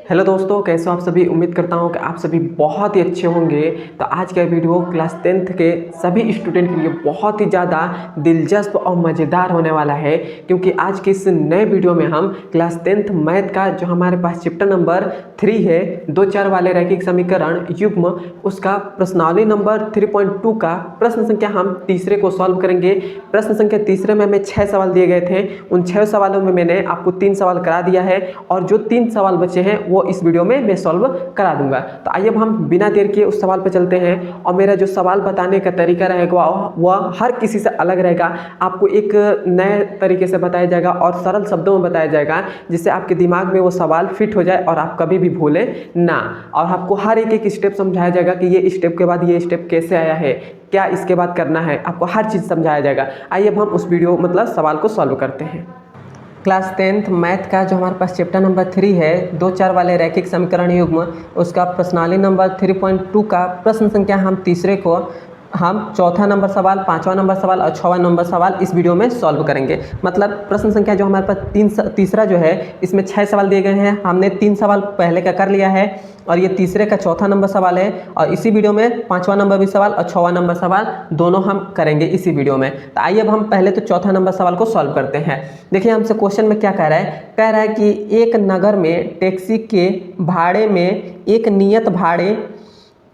Hello दोस्तों, कैसे हो आप सभी। उम्मीद करता हूँ कि आप सभी बहुत ही अच्छे होंगे। तो आज का वीडियो क्लास 10th के सभी स्टूडेंट के लिए बहुत ही ज़्यादा दिलचस्प और मज़ेदार होने वाला है, क्योंकि आज के इस नए वीडियो में हम क्लास 10th मैथ का जो हमारे पास चैप्टर नंबर 3 है, 2 4 वाले रैखिक समीकरण युग्म, उसका प्रश्नावली नंबर 3.2 का प्रश्न संख्या हम तीसरे को सॉल्व करेंगे। प्रश्न संख्या तीसरे में हमें 6 सवाल दिए गए थे। उन 6 सवालों में मैंने आपको 3 सवाल करा दिया है और जो 3 सवाल बचे हैं वो इस वीडियो में मैं सॉल्व करा दूंगा। तो आइए अब हम बिना देर किए उस सवाल पर चलते हैं। और मेरा जो सवाल बताने का तरीका रहेगा वह हर किसी से अलग रहेगा। आपको एक नए तरीके से बताया जाएगा और सरल शब्दों में बताया जाएगा, जिससे आपके दिमाग में वो सवाल फिट हो जाए और आप कभी भी भूलें ना। और आपको हर एक स्टेप समझाया जाएगा कि ये स्टेप के बाद ये स्टेप कैसे आया है, क्या इसके बाद करना है, आपको हर चीज़ समझाया जाएगा। आइए अब हम उस वीडियो सवाल को सॉल्व करते हैं। क्लास 10th मैथ का जो हमारे पास चैप्टर नंबर 3 है, 2 4 वाले रैखिक समीकरण युग्म, उसका प्रश्नावली नंबर 3.2 का प्रश्न संख्या हम तीसरे को हम चौथा नंबर सवाल, 5वां नंबर सवाल और 6वां नंबर सवाल इस वीडियो में सॉल्व करेंगे। मतलब प्रश्न संख्या जो हमारे पास तीसरा जो है, इसमें 6 सवाल दिए गए हैं। हमने 3 सवाल पहले का कर लिया है और ये तीसरे का चौथा नंबर सवाल है। और इसी वीडियो में 5वां नंबर भी सवाल और 6वां नंबर सवाल दोनों हम करेंगे इसी वीडियो में। तो आइए अब हम पहले तो चौथा नंबर सवाल को सॉल्व करते हैं। देखिए हमसे क्वेश्चन में क्या कह रहा है। कह रहा है कि एक नगर में टैक्सी के भाड़े में एक नियत भाड़े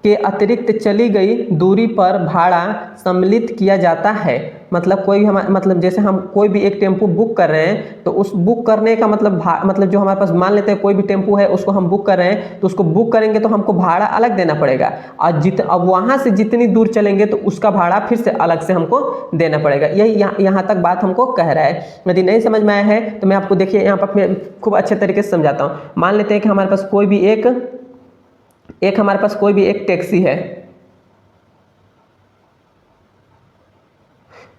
के अतिरिक्त चली गई दूरी पर भाड़ा सम्मिलित किया जाता है। मतलब जैसे हम कोई भी एक टेम्पू बुक कर रहे हैं, तो उस बुक करने का मतलब जो हमारे पास, मान लेते हैं कोई भी टेम्पू है, उसको हम बुक कर रहे हैं, तो उसको बुक करेंगे तो हमको भाड़ा अलग देना पड़ेगा। और अब वहाँ से जितनी दूर चलेंगे तो उसका भाड़ा फिर से अलग से हमको देना पड़ेगा। यही यहाँ तक बात हमको कह रहा है। यदि नहीं समझ में आया है तो मैं आपको देखिए यहाँ पर मैं खूब अच्छे तरीके से समझाता हूँ। मान लेते हैं कि हमारे पास कोई भी एक टैक्सी है।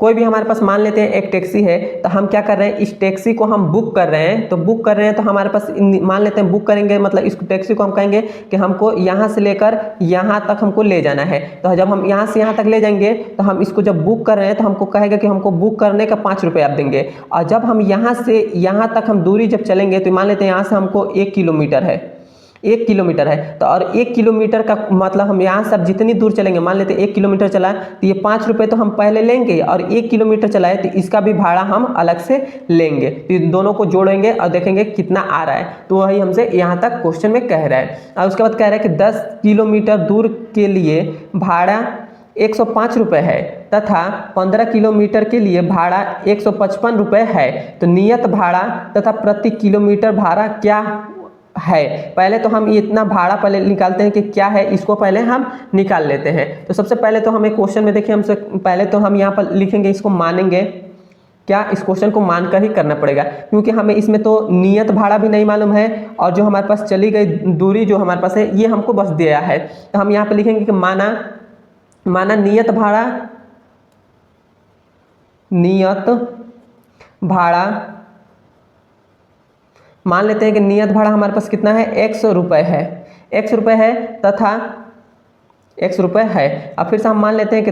कोई भी हमारे पास मान लेते हैं एक टैक्सी है, तो हम क्या कर रहे हैं, इस टैक्सी को हम बुक कर रहे हैं। तो हमारे पास मान लेते हैं बुक करेंगे, मतलब इस टैक्सी को हम कहेंगे कि हमको यहाँ से लेकर यहाँ तक हमको ले जाना है। तो जब हम यहाँ से यहाँ तक ले जाएंगे, तो हम इसको जब बुक कर रहे हैं तो हमको कहेगा कि हमको बुक करने का 5 रुपये आप देंगे। और जब हम यहाँ से यहाँ तक हम दूरी जब चलेंगे, तो मान लेते हैं यहाँ से हमको 1 किलोमीटर है, 1 किलोमीटर है। तो और 1 किलोमीटर का मतलब हम यहाँ से अब जितनी दूर चलेंगे, मान लेते हैं 1 किलोमीटर चला तो ये 5 रुपये तो हम पहले लेंगे, और 1 किलोमीटर चलाए तो इसका भी भाड़ा हम अलग से लेंगे। तो इन दोनों को जोड़ेंगे और देखेंगे कितना आ रहा है। तो वही हमसे यहाँ तक क्वेश्चन में कह रहा है। और उसके बाद कह रहा है कि 10 किलोमीटर दूर के लिए भाड़ा 105 रुपये है तथा 15 किलोमीटर के लिए भाड़ा 155 रुपये है। तो नियत भाड़ा तथा प्रति किलोमीटर भाड़ा क्या है। पहले तो हम इतना भाड़ा पहले निकालते हैं कि क्या है, इसको पहले हम निकाल लेते हैं। तो सबसे पहले तो हमें क्वेश्चन में देखिए, हमसे पहले तो हम यहाँ पर लिखेंगे, इसको मानेंगे क्या, इस क्वेश्चन को मानकर ही करना पड़ेगा, क्योंकि हमें इसमें तो नियत भाड़ा भी नहीं मालूम है और जो हमारे पास चली गई दूरी जो हमारे पास है ये हमको बस दिया है। तो हम यहाँ पर लिखेंगे कि माना नियत भाड़ा मान लेते हैं कि नियत भाड़ा हमारे पास कितना है, 100 रुपये है, 100 रुपये है तथा 100 रुपये है। अब फिर से हम मान लेते हैं कि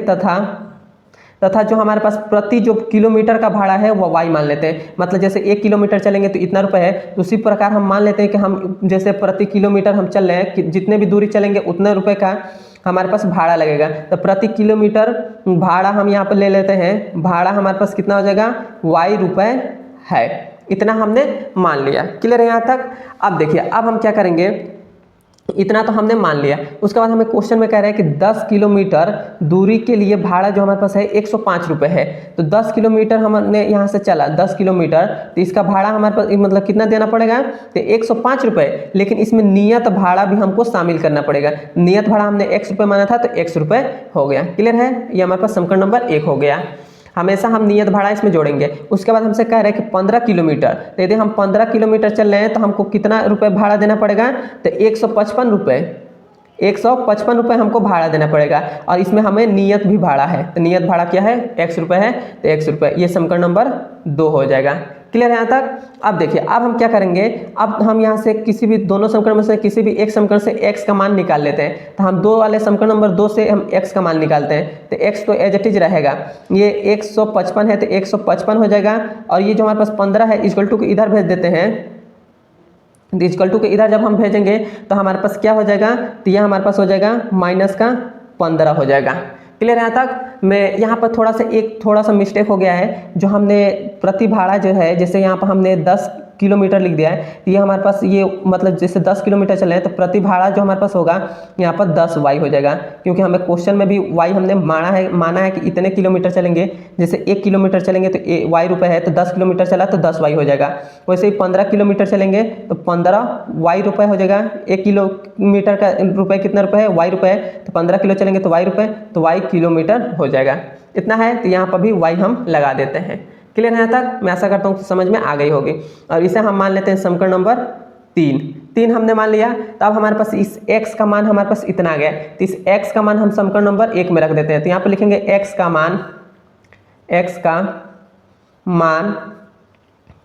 तथा जो हमारे पास प्रति जो किलोमीटर का भाड़ा है वो वाई मान लेते हैं। मतलब जैसे 1 किलोमीटर चलेंगे तो इतना रुपये है, तो उसी प्रकार हम मान लेते हैं कि हम जैसे प्रति किलोमीटर हम चल रहे हैं कि जितने भी दूरी चलेंगे उतने रुपये का हमारे पास भाड़ा लगेगा। तो प्रति किलोमीटर भाड़ा हम यहाँ पर ले लेते हैं, भाड़ा हमारे पास कितना हो जाएगा, वाई रुपये है। इतना हमने मान लिया। क्लियर है यहाँ तक। अब देखिए, अब हम क्या करेंगे, इतना तो हमने मान लिया। उसके बाद हमें क्वेश्चन में कह रहे हैं कि 10 किलोमीटर दूरी के लिए भाड़ा जो हमारे पास है 105 रुपये है। तो 10 किलोमीटर हमने यहाँ से चला 10 किलोमीटर, तो इसका भाड़ा हमारे पास मतलब कितना देना पड़ेगा, तो 105 रुपये। लेकिन इसमें नियत भाड़ा भी हमको शामिल करना पड़ेगा। नियत भाड़ा हमने 100 रुपये माना था, तो 100 रुपये हो गया। क्लियर है, ये हमारे पास समीकरण नंबर 1 हो गया। हमेशा हम नियत भाड़ा इसमें जोड़ेंगे। उसके बाद हमसे कह रहे हैं कि 15 किलोमीटर, तो यदि हम 15 किलोमीटर चल रहे हैं तो हमको कितना रुपये भाड़ा देना पड़ेगा, तो 155 रुपये, 155 रुपये हमको भाड़ा देना पड़ेगा। और इसमें हमें नियत भी भाड़ा है, तो नियत भाड़ा क्या है, 100 रुपये है, तो 100 रुपये, ये समीकरण नंबर 2 हो जाएगा। क्लियर है यहाँ तक। अब देखिए, अब हम क्या करेंगे, अब हम यहाँ से किसी भी दोनों समीकरण में से किसी भी एक समीकरण से x का मान निकाल लेते हैं। तो हम 2 वाले समीकरण नंबर 2 से हम x का मान निकालते हैं। तो x तो एज इट इज रहेगा, ये 155 है तो 155 हो जाएगा। और ये जो हमारे पास 15 है इक्वल टू इधर भेज देते हैं, तो इक्वल टू के इधर जब हम भेजेंगे तो हमारे पास क्या हो जाएगा, तो यह हमारे पास हो जाएगा -15 हो जाएगा। क्लियर है यहाँ तक। मैं यहाँ पर थोड़ा सा मिस्टेक हो गया है, जो हमने प्रति भाड़ा जो है, जैसे यहाँ पर हमने 10 किलोमीटर लिख दिया है, तो ये हमारे पास ये मतलब जैसे 10 किलोमीटर चले हैं तो प्रति भाड़ा जो हमारे पास होगा यहाँ पर 10 वाई हो जाएगा, क्योंकि हमें क्वेश्चन में भी वाई हमने माना है कि इतने किलोमीटर चलेंगे। जैसे 1 किलोमीटर चलेंगे तो वाई रुपये है, तो 10 किलोमीटर चला तो 10 वाई हो जाएगा। वैसे ही 15 किलोमीटर चलेंगे तो 15 वाई रुपये हो जाएगा। 1 किलोमीटर का रुपये कितना रुपये है, वाई रुपये है, तो 15 किलो चलेंगे तो वाई रुपये, तो वाई किलोमीटर हो जाएगा। इतना है, तो यहाँ पर भी वाई हम लगा देते हैं। क्लियर है यहाँ तक। मैं आशा करता हूँ कि समझ में आ गई होगी। और इसे हम मान लेते हैं समीकरण नंबर 3 हमने मान लिया। तो अब हमारे पास इस x का मान हमारे पास इतना आ गया, तो इस x का मान हम समीकरण नंबर 1 में रख देते हैं। तो यहाँ पर लिखेंगे x का मान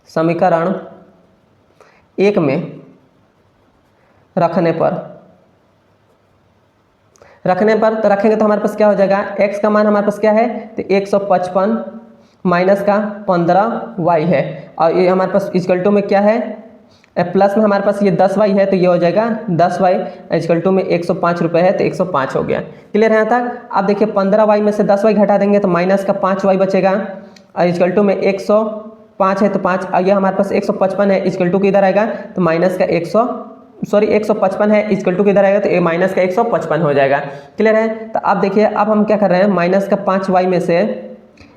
समीकरण 1 में रखने पर तो रखेंगे तो हमारे पास क्या हो जाएगा, x का मान हमारे पास क्या है, तो 155 माइनस का 15 वाई है, और ये हमारे पास इक्वल टू में क्या है, प्लस में हमारे पास ये 10 वाई है, तो ये हो जाएगा 10 वाई इक्वल टू में 105 रुपये है, तो 105 हो गया। क्लियर है यहाँ तक। अब देखिए 15 वाई में से 10 वाई घटा देंगे तो माइनस का 5 वाई बचेगा, और इक्वल टू में 105 है तो 5, और ये हमारे पास 155 है, इक्वल टू किधर आएगा, तो माइनस का 155 है, इक्वल टू किधर आएगा, तो ये माइनस का 155 हो जाएगा। क्लियर है। तो अब देखिए अब हम क्या कर रहे हैं, माइनस का 5 वाई में से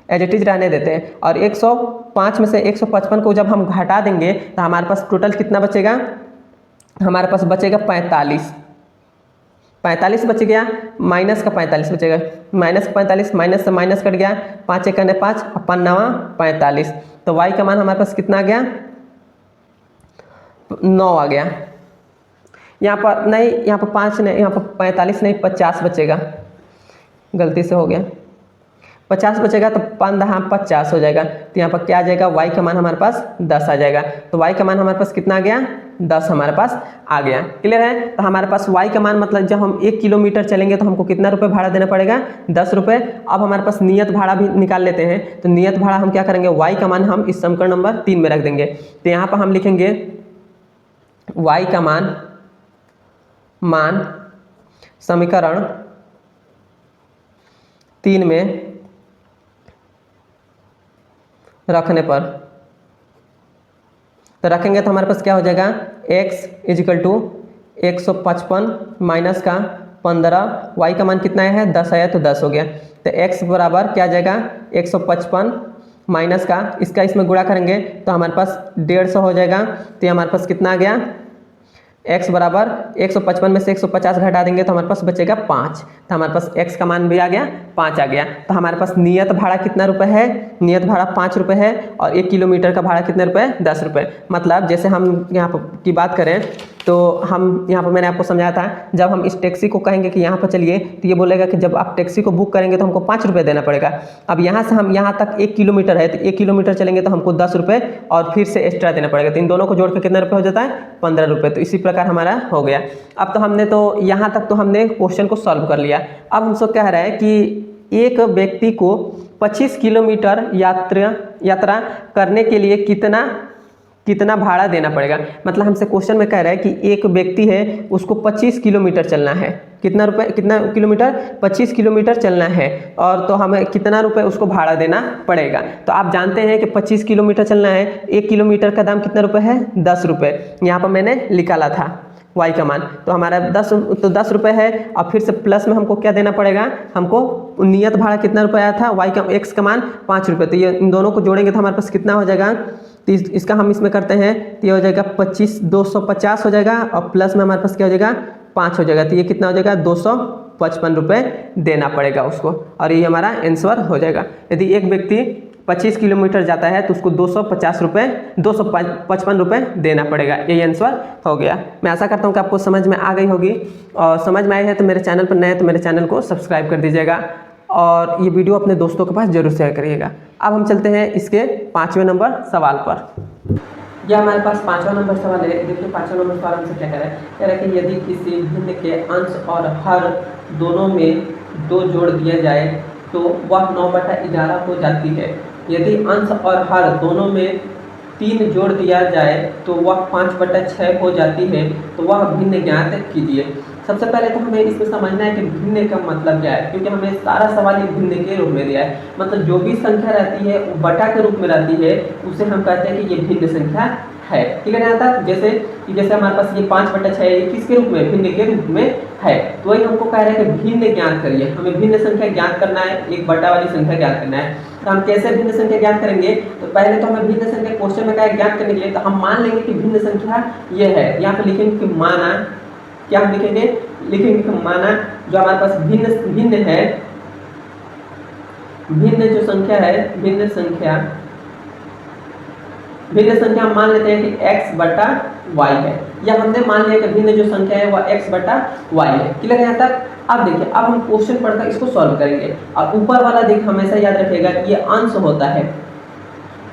एज इट इज रहने देते हैं, और 105 में से 155 को जब हम घटा देंगे तो हमारे पास टोटल कितना बचेगा, हमारे पास बचेगा 45 बच गया, माइनस का 45 बचेगा, माइनस का 45, माइनस से माइनस कट गया, 5 एक 5, 45, तो y का मान हमारे पास कितना आ गया, 9 आ गया। यहाँ पर नहीं, यहाँ पर 5 नहीं, यहाँ पर 45 नहीं, 50 बचेगा, गलती से हो गया, 50 बचेगा, तो 50 हो जाएगा। तो यहाँ पर क्या आ जाएगा, y का मान हमारे पास 10 आ जाएगा। तो y का मान हमारे पास कितना आ गया, 10 हमारे पास आ गया। क्लियर है। तो हमारे पास y का मान मतलब जब हम 1 किलोमीटर चलेंगे तो हमको कितना रुपये भाड़ा देना पड़ेगा, 10 रुपये। अब हमारे पास नियत भाड़ा भी निकाल लेते हैं। तो नियत भाड़ा हम क्या करेंगे, y का मान हम इस समीकरण नंबर 3 में रख देंगे। तो यहाँ पर हम लिखेंगे y का मान समीकरण 3 में रखने पर, तो रखेंगे तो हमारे पास क्या हो जाएगा, x इजिकल टू 155 माइनस का 15, y का मान कितना है, 10 आया तो 10 हो गया। तो x बराबर क्या आ जाएगा, 155 माइनस का इसका इसमें गुणा करेंगे तो हमारे पास 150 हो जाएगा। तो हमारे पास कितना आ गया, x बराबर 155 में से 150 घटा देंगे तो हमारे पास बचेगा 5। तो हमारे पास x का मान भी आ गया, 5 आ गया। तो हमारे पास नियत भाड़ा कितना रुपए है, नियत भाड़ा 5 रुपये है, और 1 किलोमीटर का भाड़ा कितने रुपए, 10 रुपये। मतलब जैसे हम यहाँ पर की बात करें तो हम यहाँ पर मैंने आपको समझाया था, जब हम इस टैक्सी को कहेंगे कि यहाँ पर चलिए तो ये बोलेगा कि जब आप टैक्सी को बुक करेंगे तो हमको 5 रुपये देना पड़ेगा। अब यहाँ से हम यहाँ तक 1 किलोमीटर है, तो 1 किलोमीटर चलेंगे तो हमको 10 रुपये और फिर से एक्स्ट्रा देना पड़ेगा। तो इन दोनों को जोड़ कर कितने रुपये हो जाता है, 15 रुपये। तो इसी प्रकार हमारा हो गया। अब तो हमने तो यहाँ तक तो हमने क्वेश्चन को सॉल्व कर लिया। अब हमसे कह रहा है कि एक व्यक्ति को 25 किलोमीटर यात्रा करने के लिए कितना भाड़ा देना पड़ेगा। मतलब हमसे क्वेश्चन में कह रहा है कि एक व्यक्ति है, उसको 25 किलोमीटर चलना है, कितना किलोमीटर, 25 किलोमीटर चलना है, और तो हमें कितना रुपए उसको भाड़ा देना पड़ेगा। तो आप जानते हैं कि 25 किलोमीटर चलना है, 1 किलोमीटर का दाम कितना रुपए है, 10 रुपये। यहाँ पर मैंने निकाला था y का मान, तो हमारा 10 रुपये है, और फिर से प्लस में हमको क्या देना पड़ेगा, हमको नियत भाड़ा कितना रुपये आया था, x का मान 5 रुपये। तो ये इन दोनों को जोड़ेंगे तो हमारे पास कितना हो जाएगा, तो इसका हम इसमें करते हैं तो ये हो जाएगा 250 हो जाएगा, और प्लस में हमारे पास क्या हो जाएगा, 5 हो जाएगा। तो ये कितना हो जाएगा, 255 रुपये देना पड़ेगा उसको, और ये हमारा आंसर हो जाएगा। यदि एक व्यक्ति 25 किलोमीटर जाता है तो उसको 255 रुपये देना पड़ेगा। यही आंसर हो गया। मैं आशा करता हूँ कि आपको समझ में आ गई होगी, और समझ में आई है तो मेरे चैनल पर नए हैं तो मेरे चैनल को सब्सक्राइब कर दीजिएगा, और ये वीडियो अपने दोस्तों के पास जरूर शेयर करिएगा। अब हम चलते हैं इसके 5वें नंबर सवाल पर। यह हमारे पास 5वां नंबर सवाल है। देखिए 5वां नंबर सवाल हमसे क्या कह रहा है कि यदि किसी भिन्न के अंश और हर दोनों में 2 जोड़ दिया जाए तो वह 9/11 हो जाती है। यदि अंश और हर दोनों में 3 जोड़ दिया जाए तो वह 5/6 हो जाती है, तो वह भिन्न ज्ञात कीजिए। सबसे पहले तो हमें इसमें समझना है कि भिन्न का मतलब क्या है, क्योंकि हमें सारा सवाल ही भिन्न के रूप में दिया है। मतलब जो भी संख्या रहती है वो बटा के रूप में रहती है, उसे हम कहते हैं कि ये भिन्न संख्या है। ठीक है ना? था जैसे हमारे पास ये 5/6 ये किसके रूप में, भिन्न के रूप में है। तो वही हमको कह रहे हैं कि भिन्न ज्ञात करिए, हमें भिन्न संख्या ज्ञात करना है, एक बटा वाली संख्या ज्ञात करना है। तो हम कैसे भिन्न संख्या ज्ञात करेंगे? तो पहले तो हमें भिन्न संख्या क्वेश्चन में क्या है ज्ञात करने के लिए, तो हम मान लेंगे कि भिन्न संख्या ये है। यहाँ पे लिखेंगे कि माना, क्या हम लिखेंगे? लिखेंगे कि माना जो हमारे पास भिन्न भिन्न है, भिन्न जो संख्या है, भिन्न संख्या हम मान लेते हैं कि x/y है, या हमने मान लिया कि भिन्न जो संख्या है वह x/y है। क्लियर है यहाँ तक? अब देखिए, अब हम क्वेश्चन पढ़कर इसको सॉल्व करेंगे। अब ऊपर वाला देखिए हमेशा याद रखिएगा ये अंश होता है,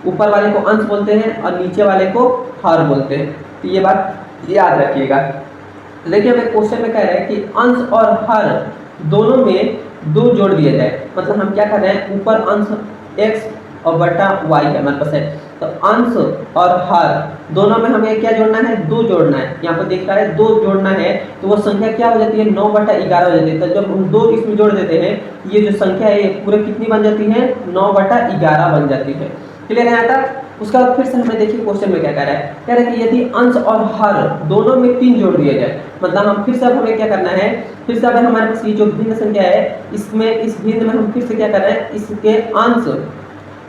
ऊपर वाले को अंश बोलते हैं और नीचे वाले को हर बोलते हैं, तो ये बात याद रखिएगा। देखिए हमें क्वेश्चन में कह रहे हैं कि अंश और हर दोनों में 2 जोड़ दिया जाए। मतलब हम क्या कर रहे हैं, ऊपर अंश x और बटा y है हमारे पास है, तो अंश और हर दोनों में हमें क्या जोड़ना है, 2 जोड़ना है। यहाँ पर देख रहा है 2 जोड़ना है, तो वो संख्या क्या हो जाती है, 9/11 हो जाती है। तो जब हम 2 इसमें जोड़ देते हैं, ये जो संख्या है ये पूरे कितनी बन जाती है, 9/11 बन जाती है। क्लियर है यहाँ तक? उसका बाद फिर से हमें देखिए क्वेश्चन में क्या कह रहा है, कह रहा है कि यदि अंश और हर दोनों में 3 जोड़ दिया जाए। मतलब हम फिर से अब हमें क्या करना है, फिर से अगर हमारे पास ये जो भिन्न संख्या है, इसमें इस भिन्न में हम फिर से क्या कर रहे हैं, इसके अंश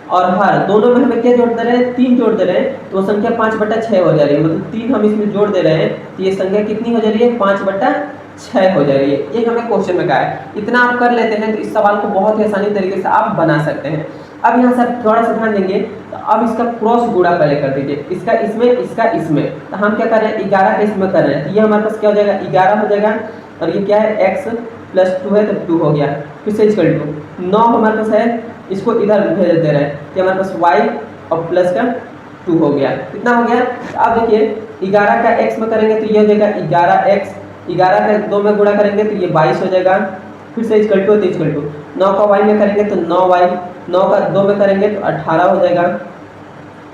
और हर दोनों में हमें क्या जोड़ दे रहे हैं, 3 जोड़ दे रहे हैं, तो संख्या 5/6 हो जा रही है। मतलब 3 हम इसमें जोड़ दे रहे हैं, तो ये संख्या कितनी हो जा रही है, 5/6 हो जा रही है। ये हमें क्वेश्चन में कहा है। इतना आप कर लेते हैं तो इस सवाल को बहुत ही आसानी तरीके से आप बना सकते हैं। अब यहाँ से थोड़ा सा ध्यान देंगे, तो अब इसका क्रॉस गुणा पहले कर दीजिए, इसका इसमें, इसका इसमें। तो हम क्या कर रहे हैं, 11 का इसमें कर रहे हैं, तो ये हमारे पास क्या हो जाएगा, 11 हो जाएगा। और ये क्या है, x + 2 है, तो 2 हो गया। फिर से इक्वल टू 9 हमारे पास है, इसको इधर भेज दे रहे हैं, कि हमारे पास y और प्लस का 2 हो गया। कितना हो गया? अब देखिए 11 का x में करेंगे तो ये हो जाएगा 11x, 11 का 2 में गुणा करेंगे तो ये 22 हो जाएगा। फिर से इक्वल टू 9 का y में करेंगे तो 9y, 9 का 2 में करेंगे तो 18 हो जाएगा।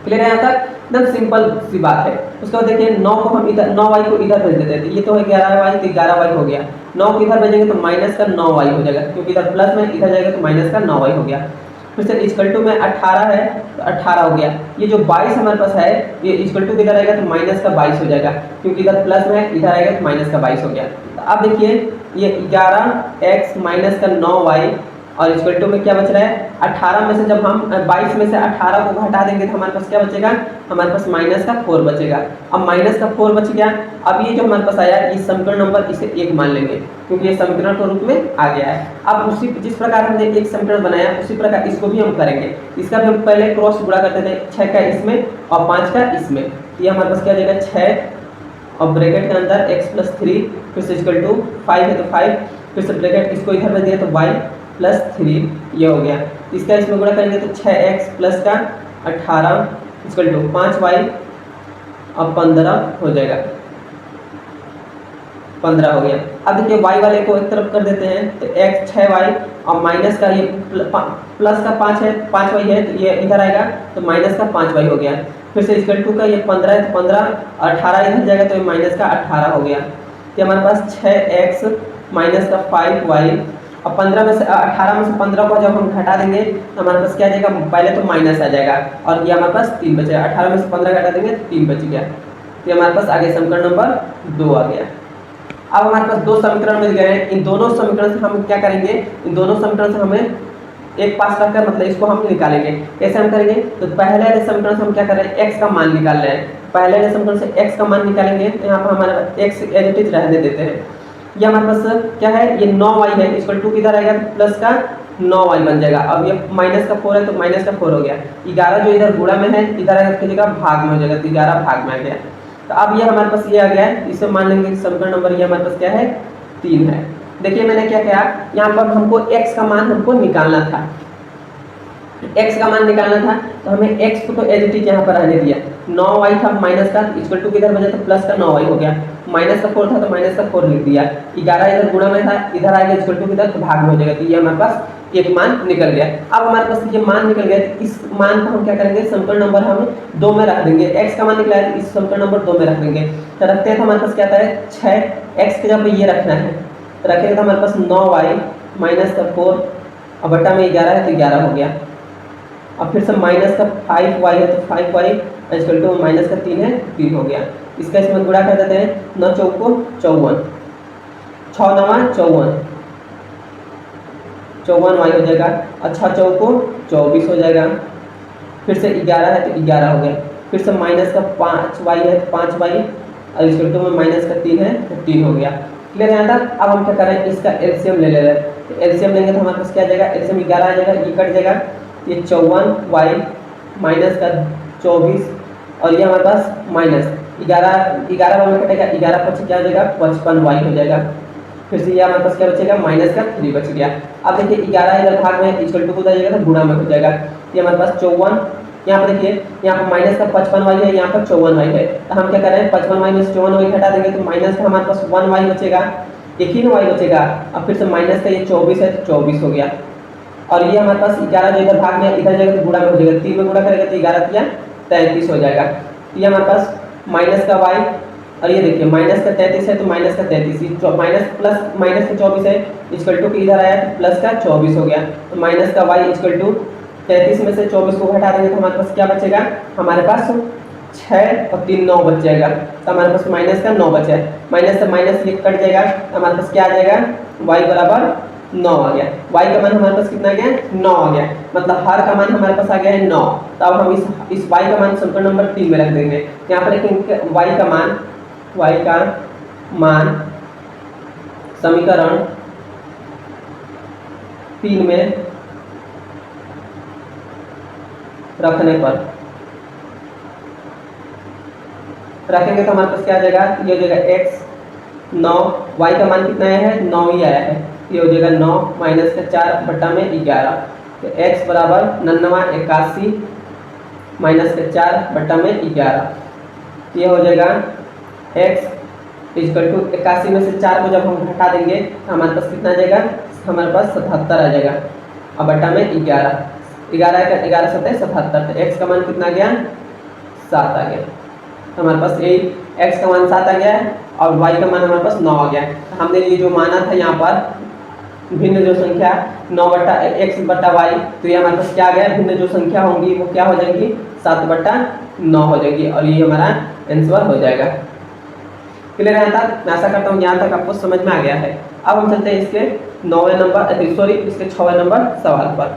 क्लियर है यहाँ तक? एकदम सिंपल सी बात है। उसके बाद देखिए 9 को हम इधर, 9y को इधर भेज देते हैं, तो ये तो है 11y, तो 11y हो गया। 9 को इधर भेजेंगे तो माइनस का 9y हो जाएगा, क्योंकि इधर प्लस में, इधर जाएगा तो माइनस का 9y हो गया। फिर से इक्वल टू में 18 है, तो 18 हो गया। ये जो 22 हमारे पास है, ये इक्वल टू किधर आएगा, तो माइनस का 22 हो जाएगा, क्योंकि इधर प्लस में है, इधर आएगा तो माइनस का 22 हो गया। तो अब देखिए ये 11x माइनस का 9y और इक्वल टू में क्या बच रहा है, 18 में से जब हम 22 में से 18 को घटा देंगे तो हमारे पास क्या बचेगा, हमारे पास माइनस का 4 बचेगा। अब माइनस का 4 बच गया। अब ये जो हमारे पास आया, ये समीकरण नंबर, इसे 1 मान लेंगे, क्योंकि ये समीकरण के रूप में आ गया है। अब उसी जिस प्रकार हमने एक समीकरण बनाया, उसी प्रकार इसको भी हम करेंगे। इसका भी हम पहले क्रॉस गुणा करते थे, 6 का इसमें और 5 का इसमें। ये हमारे पास क्या आ जाएगा, 6 और ब्रैकेट के अंदर x + 3, फिर से इक्वल टू 5 है तो 5, फिर से ब्रैकेट इसको इधर में दिया तो y + 3, ये हो गया। इसका इसमें गुणा करेंगे तो 6x प्लस का 18 इक्वल टू 5y और 15 हो जाएगा, 15 हो गया। अब देखिए y वाले को एक तरफ कर देते हैं, तो x 6y और माइनस का ये प्लस का 5 है, 5y है, तो ये इधर आएगा तो माइनस का 5y हो गया। फिर से इक्वल टू का ये 15 है, तो 15 और 18 इधर जाएगा तो ये माइनस का 18 हो गया। तो हमारे पास 6x माइनस का 5y और 15 में से 18 में से 15 को जब हम घटा देंगे तो हमारे पास क्या आ जाएगा, पहले तो माइनस आ जाएगा और ये हमारे पास 3 बचेगा। 18 में से 15 घटा देंगे तो 3 बच गया। तो हमारे पास आगे समीकरण नंबर 2 आ गया। अब हमारे पास 2 समीकरण मिल गए हैं। इन दोनों समीकरण से हम क्या करेंगे, इन दोनों समीकरण से हमें एक पास रखकर मतलब इसको हम निकालेंगे। कैसे हम करेंगे, तो पहले वाले समीकरण से हम क्या कर रहे हैं, x का मान निकाल रहे हैं। पहले वाले समीकरण से x का मान निकालेंगे, तो यहाँ पर हमारे x एज इट इज रहने देते हैं। ये हमारे पास क्या है, ये 9y है, इक्वल टू किधर आएगा, प्लस का 9y बन जाएगा। अब ये माइनस का 4 है, तो माइनस का 4 हो गया। 11 जो इधर गुणा में है, इधर आएगा की जगह भाग में हो जाएगा, तो 11 भाग में आ गया। तो अब ये हमारे पास ये आ गया है। इसे मान लेंगे समीकरण नंबर ये हमारे पास क्या है, 3 है। देखिए मैंने क्या किया, यहाँ पर हमको x का मान हमको निकालना था, x का मान निकालना था, तो हमें x को तो एज इट इज यहाँ पर रहने दिया। 9y था माइनस का, इक्वल टू किधर बचा, तो प्लस का 9y हो गया। माइनस का 4 था तो माइनस का 4 लिख दिया। 11 इधर गुणा में था, इधर आएगा इक्वल टू किधर, तो भाग में हो जाएगा। तो ये हमारे पास एक मान निकल गया। अब हमारे पास ये मान निकल गया, तो इस मान को हम क्या करेंगे, समीकरण नंबर हम 2 में रख देंगे। x का मान निकला है तो इस समीकरण नंबर 2 में रख देंगे। तो रखते हैं तो हमारे पास क्या आता है 6x के जगह ये रखना है, तो रखेंगे तो हमारे पास 9y माइनस का 4 और बटा में 11 है तो 11 हो गया। अब फिर से माइनस का 5y है तो 5y इक्वल टू माइनस का 3 है 3 हो गया। इसका इसमें गुणा कर देते हैं, 9 चौको 54, 6 नवा 54, 54y हो जाएगा। अच्छा चौको 24 हो जाएगा। फिर से 11 है तो 11 हो गया। फिर से माइनस का 5y है तो 5y और इक्वल टू में माइनस का 3 है तो 3 हो गया। क्लियर है यहाँ तक। अब हम क्या करें, इसका एलसीएम ले रहे हैं। तो एलसीएम लेंगे तो हमारे पास क्या आ जाएगा, एलसीएम 11 आ जाएगा, ये कट जाएगा, ये 54y माइनस का 24 और ये हमारे पास माइनस 11 में कटेगा, 11 पच क्या हो जाएगा 55y हो जाएगा। फिर से ये हमारे पास क्या बचेगा, माइनस का 3 बच गया। अब देखिए 11 इधर भाग में इक्वल टू हो जाएगा तो गुणा में हो जाएगा। ये हमारे पास 54, यहाँ पर देखिए यहाँ पर माइनस का 55y है, यहाँ पर 54y है, तो हम क्या कर रहे हैं 55y में से 54y घटा देंगे तो माइनस का हमारे पास 1y बचेगा, एक ही y बचेगा। अब फिर से माइनस का ये 24 है तो 24 हो गया। और ये हमारे पास 11 जो इधर भाग में इधर जाएगा तो गुणा में हो जाएगा, 3 में गुणा करेगा तो 11 या 33 हो जाएगा। ये हमारे पास माइनस का y और ये देखिए माइनस का 33 है तो माइनस का 33, माइनस प्लस माइनस का 24 है इक्वल टू इधर आया तो प्लस का 24 हो गया। तो माइनस का y इक्वल टू 33 में से 24 को घटा देंगे तो हमारे पास क्या बचेगा, हमारे पास 6 और 3 9 बच जाएगा। तो हमारे पास माइनस का 9 बचा है, माइनस से माइनस ये कट जाएगा, हमारे पास क्या आ जाएगा y बराबर 9 आ गया। y का मान हमारे पास कितना आ गया 9 आ गया, मतलब हर का मान हमारे पास आ गया है 9। तो अब हम इस y का मान समीकरण नंबर 3 में रख देंगे। यहाँ पर देखेंगे y का मान समीकरण 3 में रखने पर रखेंगे तो हमारे पास क्या आ जाएगा, ये हो जाएगा x 9, y का मान कितना आया है 9 ही आया है, ये हो जाएगा 9 माइनस का 4 बटा में 11। तो x बराबर 81 माइनस का 4 बटा में 11, ये हो जाएगा x इक्वल टू 81 में से 4 को जब हम घटा देंगे तो हमारे पास कितना आ जाएगा, हमारे पास 77 आ जाएगा और बटा में 11 11 7 77। तो x का मान कितना आ गया 7 आ गया। तो हमारे पास यही x का मान 7 आ गया है और y का मान हमारे पास 9 आ गया है। तो हमने ये जो माना था यहाँ पर भिन्न जो संख्या 9 बटा x बटा y, तो ये हमारे पास क्या आ गया, भिन्न जो संख्या होंगी वो क्या हो जाएगी 7 बटा 9 हो जाएगी और ये हमारा आंसर हो जाएगा। क्लियर है यहाँ तक। मैं आशा करता हूँ यहाँ तक आपको समझ में आ गया है। अब हम चलते हैं इसके 9वें नंबर सॉरी इसके 6वें नंबर सवाल पर।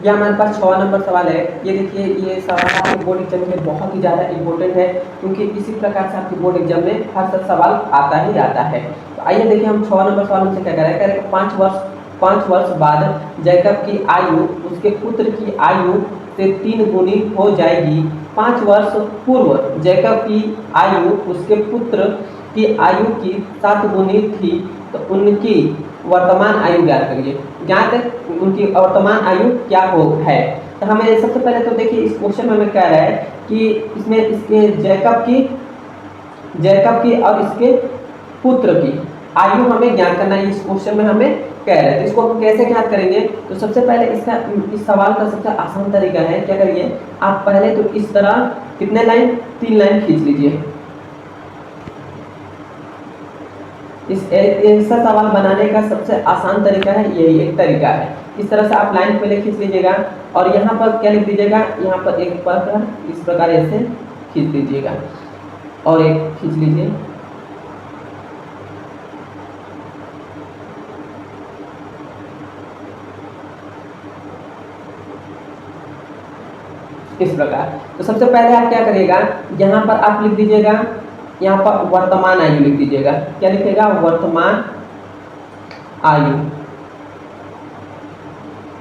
यह हमारे पास 6वां नंबर सवाल है। ये देखिए ये सवाल आपके बोर्ड एग्जाम में बहुत ही ज़्यादा इम्पोर्टेंट है, क्योंकि इसी प्रकार से आपके बोर्ड एग्जाम में हर सवाल आता ही आता है। तो आइए देखिए हम 6वां नंबर सवाल हमसे क्या करें। 5 वर्ष बाद जैकब की आयु उसके पुत्र की आयु से 3 गुनी हो जाएगी। 5 वर्ष पूर्व जैकब की आयु उसके पुत्र की आयु की 7 गुनी थी, तो उनकी वर्तमान आयु ज्ञात करिए। ज्ञात उनकी वर्तमान आयु क्या हो है। तो हमें सबसे पहले तो देखिए इस क्वेश्चन में हमें कह रहा है कि इसमें इसके जैकब की और इसके पुत्र की आयु हमें ज्ञात करना है। इस क्वेश्चन में हमें कह रहे हैं, तो इसको हम कैसे ज्ञात करेंगे। तो सबसे पहले इस सवाल का सबसे आसान तरीका है, क्या करिए आप पहले तो इस तरह कितने लाइन 3 लाइन खींच लीजिए। ऐसा सवाल बनाने का सबसे आसान तरीका है, यही एक तरीका है। इस तरह से आप लाइन पहले खींच लीजिएगा और यहाँ पर क्या लिख दीजिएगा, यहाँ पर एक पर इस प्रकार ऐसे खींच लीजिएगा और एक खींच लीजिए। इस प्रकार। तो सबसे पहले आप क्या करिएगा, यहाँ पर आप लिख दीजिएगा, यहाँ पर वर्तमान आयु लिख दीजिएगा। क्या लिखेगा, वर्तमान आयु।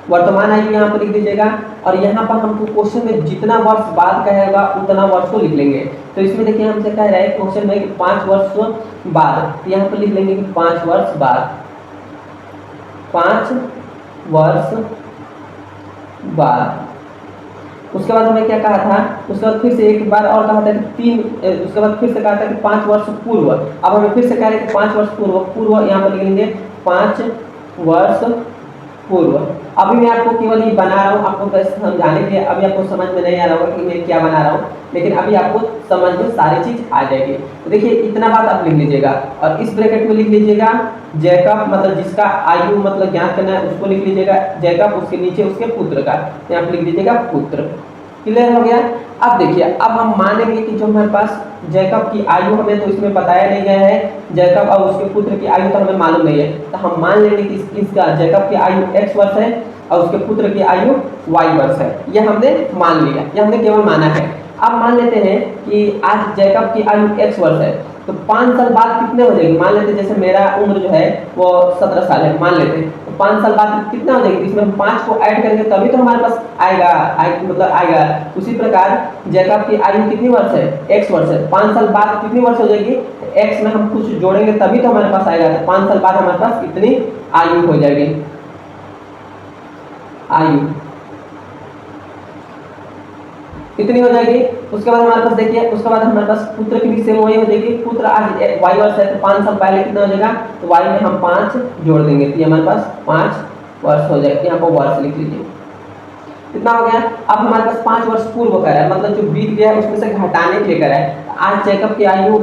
वर्तमान आयु यहाँ पर लिख दीजिएगा और यहाँ पर हमको क्वेश्चन में जितना वर्ष बाद कहेगा उतना वर्ष को लिख लेंगे। तो इसमें देखिए हमसे कह रहा है क्वेश्चन में कि 5 वर्ष बाद, तो यहाँ पर लिख लेंगे कि 5 वर्ष बाद, 5 वर्ष बाद। उसके बाद हमें क्या कहा था, उसके बाद फिर से एक बार और कहा था कि उसके बाद फिर से कहा था कि 5 वर्ष पूर्व। अब हमें फिर से कह रहे हैं कि 5 वर्ष पूर्व यहाँ पर लिख लेंगे 5 वर्ष पूर्व। अभी मैं आपको केवल ये बना रहा हूँ आपको बस समझाने के लिए, अभी आपको समझ में नहीं आ रहा होगा कि मैं क्या बना रहा हूँ, लेकिन अभी आपको समझ में सारी चीज आ जाएगी। तो देखिए इतना बात आप लिख लीजिएगा और इस ब्रैकेट में लिख लीजिएगा जैकब, मतलब जिसका आयु मतलब ज्ञात करना है उसको लिख लीजिएगा जैकब, उसके नीचे उसके पुत्र का, यहाँ पे लिख लीजिएगा पुत्र। क्लियर हो गया। अब देखिए अब हम मानेंगे कि जो हमारे पास जैकब की आयु हमें तो इसमें बताया नहीं गया है, जैकब और उसके पुत्र की आयु तो हमें मालूम नहीं है, तो हम मान लेंगे कि इसका जैकब की आयु x वर्ष है और उसके पुत्र की आयु y वर्ष है। यह हमने मान लिया, यह हमने केवल माना है। अब मान लेते हैं कि आज जैकब की आयु x वर्ष है, तो 5 साल बाद कितने हो जाएगी, मान लेते हैं जैसे मेरा उम्र जो है वो 17 साल है मान लेते हैं, तो 5 साल बाद कितना हो जाएगी, इसमें हम 5 को ऐड करेंगे तभी तो हमारे पास आएगा, मतलब आएगा। उसी प्रकार जैकब की आयु कितनी वर्ष है, x वर्ष है, 5 साल बाद कितनी वर्ष हो जाएगी, x में हम कुछ जोड़ेंगे तभी तो हमारे पास आएगा, तो 5 साल बाद हमारे पास इतनी आयु हो जाएगी, आयु इतनी हो जाएगी। उसके बाद हमारे पास देखिए, उसके बाद हमारे पास पुत्र की भी सेम वही हो जाएगी, पुत्र आज y वर्ष है तो 5 साल पहले कितना हो जाएगा, तो y में हम 5 जोड़ देंगे तो हमारे पास 5 वर्ष हो जाएगा, यहाँ पर वर्ष लिख लीजिए। कितना हो गया, अब हमारे पास 5 वर्ष पूर्व का है, मतलब जो बीत गया है उसमें से घटाने के लिए करा है। आज जैकब की आयु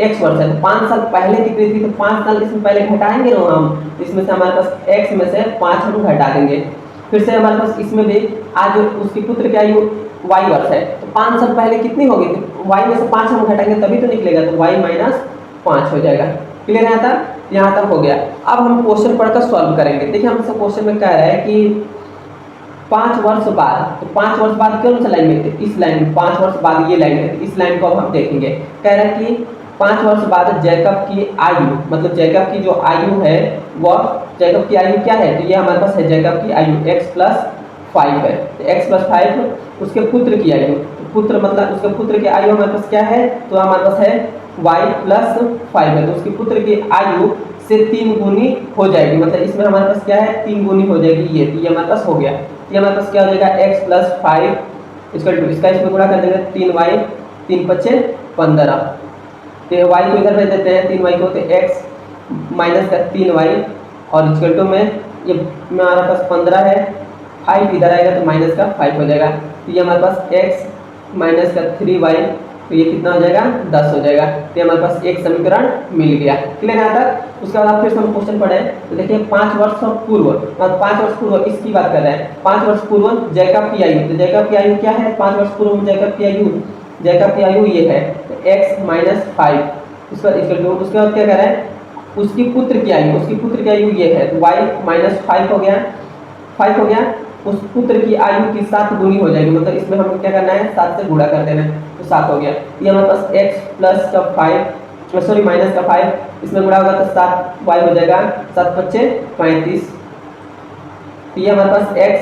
x वर्ष है, तो 5 साल पहले कितनी थी, तो 5 साल इसमें पहले घटाएंगे ना हम, इसमें से हमारे पास x में से 5 हम घटा देंगे। फिर से हमारे पास इसमें भी आज उसके पुत्र की आयु y वर्ष है, तो 5 साल पहले कितनी होगी, तो y में से 5 हम घटाएंगे तभी तो निकलेगा, तो y माइनस 5 हो जाएगा। क्लियर है यहाँ तक हो गया। अब हम क्वेश्चन पढ़कर सॉल्व करेंगे। देखिए हमसे क्वेश्चन में कह रहा है कि 5 वर्ष बाद, तो 5 वर्ष बाद कौन सा लाइन में थे, इस लाइन में 5 वर्ष बाद ये लाइन है, इस लाइन को अब हम देखेंगे। कह रहा है कि 5 वर्ष बाद जैकब की आयु, मतलब जैकब की जो आयु है वह, जैकब की आयु क्या है, तो ये हमारे पास है जैकब की आयु x + 5 है, तो x + 5 उसके पुत्र की आयु, तो पुत्र मतलब उसके पुत्र की आयु हमारे पास क्या है, तो हमारे पास है y + 5 है, तो उसके पुत्र की आयु से 3 गुनी हो जाएगी, मतलब इसमें हमारे पास क्या है 3 गुनी हो जाएगी, ये हमारे पास हो गया। ये हमारे पास क्या हो जाएगा x + 5 इसका इसमें गुणा कर देंगे 3y, 3 × 5 = 15, तो y को इधर भेज देते हैं 3y को, तो x माइनस का 3y और इक्वल टू में ये हमारे पास 15 है, 5 इधर आएगा तो माइनस का 5 हो जाएगा, तो ये हमारे पास x माइनस का 3y, तो ये कितना हो जाएगा 10 हो जाएगा। तो ये हमारे पास एक समीकरण मिल गया। क्लियर है यहाँ तक। उसके बाद आप फिर से हम क्वेश्चन पढ़े, तो देखिए 5 वर्ष पूर्व, मतलब 5 वर्ष पूर्व इसकी बात कर रहे हैं, 5 वर्ष पूर्व जैकब की आयु, तो जैकब की आयु क्या है, 5 वर्ष पूर्व जैकब की आयु ये है, तो x - 5 इस पर उसके बाद क्या कर रहा है, उसकी पुत्र की आयु ये है, तो y - 5 हो गया, उस पुत्र की आयु की 7 गुनी हो जाएगी, मतलब इसमें हमें क्या करना है 7 से गुणा कर देना है, तो 7 हो गया। ये हमारे पास x + का 5 सॉरी माइनस का 5 इसमें गुणा होगा तो 7y हो जाएगा, 7 × 5 = 35, तो ये हमारे पास x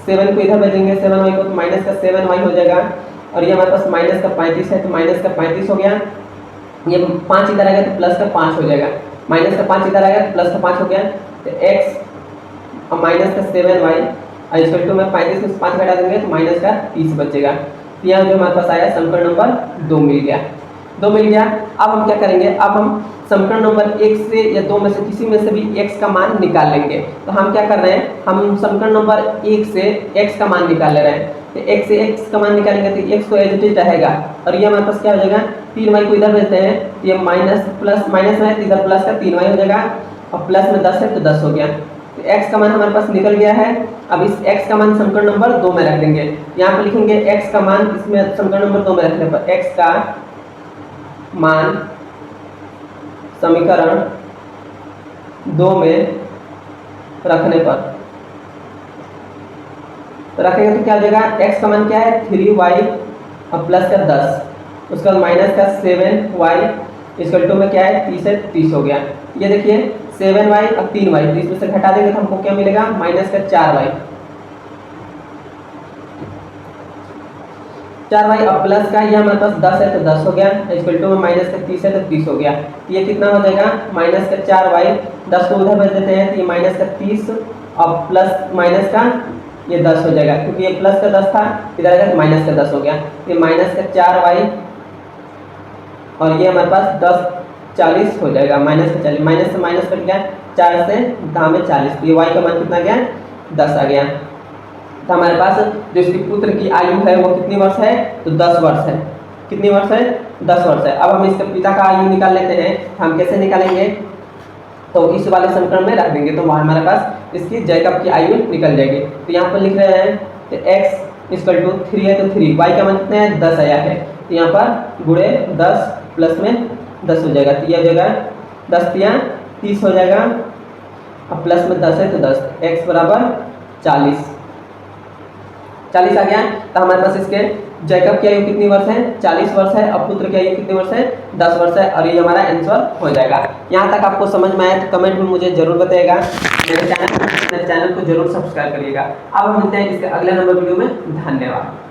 7 को इधर भेजेंगे 7y को, तो माइनस का 7y हो जाएगा, और ये हमारे पास माइनस का 35 है, तो माइनस का 35 हो गया, ये 5 इधर आएगा तो प्लस का 5 हो जाएगा, माइनस का 5 इधर आएगा तो प्लस का 5 हो गया, तो x माइनस का 7y और इक्वल टू में 35 में 5 घटा देंगे तो माइनस का 30 बचेगा। तो यहाँ जो हमारे पास आया समीकरण नंबर 2 मिल गया, 2 मिल गया। अब हम क्या करेंगे, अब हम समीकरण नंबर 1 से या 2 में से किसी में से भी x का मान निकाल लेंगे। तो हम क्या कर रहे हैं, हम समीकरण नंबर 1 से x का मान निकाल ले रहे हैं, तो x से x का मान निकालेंगे तो x तो एज इट इज रहेगा, और ये हमारे पास क्या हो जाएगा 3y को इधर भेजते हैं, ये माइनस में है तो इधर प्लस का 3y हो जाएगा, और प्लस में 10 है तो 10 हो गया, तो x का मान हमारे पास निकल गया है। अब इस x का मान समीकरण नंबर 2 में रख देंगे, यहाँ पर लिखेंगे x का मान, इसमें समीकरण नंबर 2 में रखने पर x का मान समीकरण 2 में रखने पर रखेंगे तो क्या हो जाएगा, x का मान क्या है 3y और प्लस का 10, उसके बाद माइनस का 7y इक्वल टू में क्या है 30 है, 30 हो गया। ये देखिए 7y और 3y, तो इसमें से घटा देंगे तो हमको क्या मिलेगा माइनस का 4y और प्लस का ये हमारे पास 10 है तो 10 हो गया, इक्वल टू में माइनस का 30 है तो 30 हो गया। ये कितना हो जाएगा माइनस का 4y, 10 को उधर भेज देते हैं तो ये माइनस का 30 और प्लस माइनस का ये 10 हो जाएगा, क्योंकि ये प्लस का 10 था इधर आएगा तो माइनस का 10 हो गया, ये माइनस का 4y और ये हमारे पास 10 40 हो जाएगा, माइनस का 40, माइनस से माइनस कट गया, 4 से दाम में 40, तो ये y का मान कितना गया 10 आ गया। तो हमारे पास जो इसके पुत्र की आयु है वो कितनी वर्ष है, तो 10 वर्ष है। कितनी वर्ष है, 10 वर्ष है। अब हम इसके पिता का आयु निकाल लेते हैं। हम कैसे निकालेंगे, तो इस वाले समीकरण में रख देंगे, तो हमारे पास इसकी जैकब की आयु निकल जाएगी। तो यहाँ पर लिख रहे हैं कि x इक्वल टू 3 है, तो 3 y का मान कितना है, 10 आया है। तो यहाँ पर गुणे 10 प्लस में 10 हो जाएगा, तो यह हो जाएगा 10 तिया 30 हो जाएगा। अब प्लस में 10 है तो 10, x बराबर 40 आ गया। तो हमारे पास इसके जैकब की आयु कितनी वर्ष है, 40 वर्ष है। अब पुत्र की आयु कितनी वर्ष है, 10 वर्ष है, और ये हमारा आंसर हो जाएगा। यहाँ तक आपको समझ में आया तो कमेंट में मुझे जरूर बताइएगा। मेरे चैनल को जरूर सब्सक्राइब करिएगा। अब हम मिलते हैं इसके अगले नंबर वीडियो में। धन्यवाद।